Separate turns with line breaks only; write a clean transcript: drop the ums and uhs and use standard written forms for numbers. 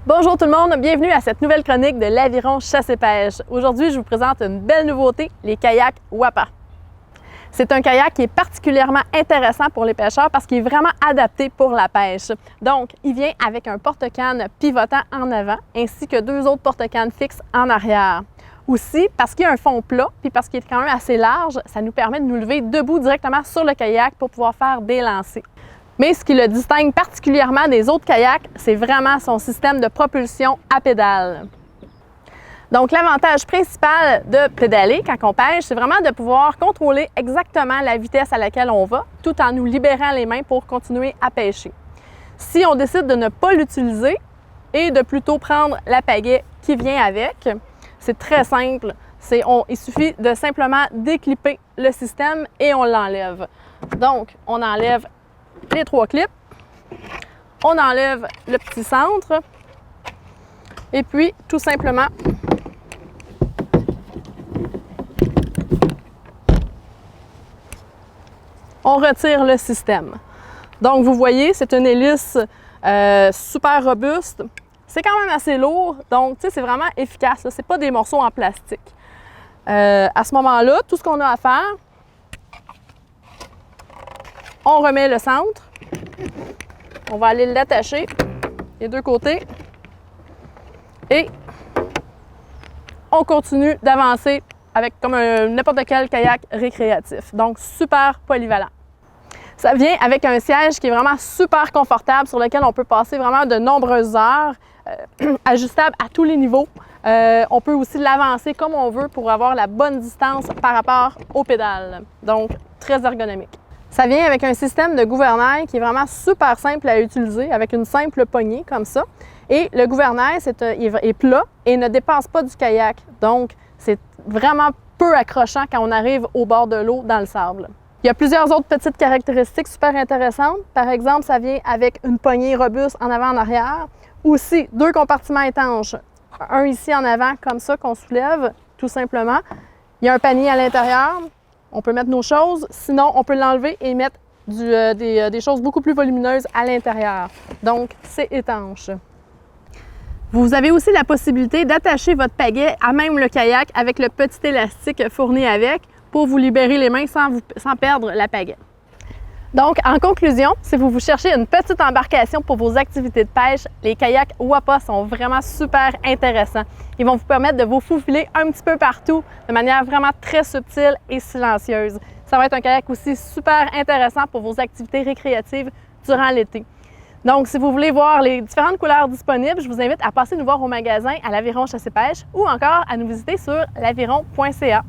Bonjour tout le monde, bienvenue à cette nouvelle chronique de l'Aviron Chasse et Pêche. Aujourd'hui, je vous présente une belle nouveauté, les kayaks Wapa. C'est un kayak qui est particulièrement intéressant pour les pêcheurs parce qu'il est vraiment adapté pour la pêche. Donc, il vient avec un porte-canne pivotant en avant ainsi que deux autres porte-cannes fixes en arrière. Aussi, parce qu'il y a un fond plat, puis parce qu'il est quand même assez large, ça nous permet de nous lever debout directement sur le kayak pour pouvoir faire des lancers. Mais ce qui le distingue particulièrement des autres kayaks, c'est vraiment son système de propulsion à pédale. Donc, l'avantage principal de pédaler quand on pêche, c'est vraiment de pouvoir contrôler exactement la vitesse à laquelle on va, tout en nous libérant les mains pour continuer à pêcher. Si on décide de ne pas l'utiliser et de plutôt prendre la pagaie qui vient avec, c'est très simple. Il suffit de simplement déclipper le système et on l'enlève. Donc, on enlève les trois clips, on enlève le petit centre et puis tout simplement on retire le système. Donc vous voyez, c'est une hélice super robuste. C'est quand même assez lourd, donc c'est vraiment efficace. C'est pas des morceaux en plastique. À ce moment-là, tout ce qu'on a à faire, on remet le centre, on va aller l'attacher des deux côtés et on continue d'avancer avec comme n'importe quel kayak récréatif. Donc, super polyvalent. Ça vient avec un siège qui est vraiment super confortable sur lequel on peut passer vraiment de nombreuses heures, ajustable à tous les niveaux. On peut aussi l'avancer comme on veut pour avoir la bonne distance par rapport aux pédales. Donc, très ergonomique. Ça vient avec un système de gouvernail qui est vraiment super simple à utiliser avec une simple poignée comme ça. Et le gouvernail est plat et ne dépasse pas du kayak. Donc, c'est vraiment peu accrochant quand on arrive au bord de l'eau dans le sable. Il y a plusieurs autres petites caractéristiques super intéressantes. Par exemple, ça vient avec une poignée robuste en avant et en arrière. Aussi, deux compartiments étanches. Un ici en avant, comme ça, qu'on soulève, tout simplement. Il y a un panier à l'intérieur. On peut mettre nos choses, sinon on peut l'enlever et mettre des choses beaucoup plus volumineuses à l'intérieur. Donc, c'est étanche. Vous avez aussi la possibilité d'attacher votre pagaie à même le kayak avec le petit élastique fourni avec pour vous libérer les mains sans perdre la pagaie. Donc, en conclusion, si vous cherchez une petite embarcation pour vos activités de pêche, les kayaks Wapa sont vraiment super intéressants. Ils vont vous permettre de vous faufiler un petit peu partout de manière vraiment très subtile et silencieuse. Ça va être un kayak aussi super intéressant pour vos activités récréatives durant l'été. Donc, si vous voulez voir les différentes couleurs disponibles, je vous invite à passer nous voir au magasin à l'Aviron Chasse et Pêche ou encore à nous visiter sur l'aviron.ca.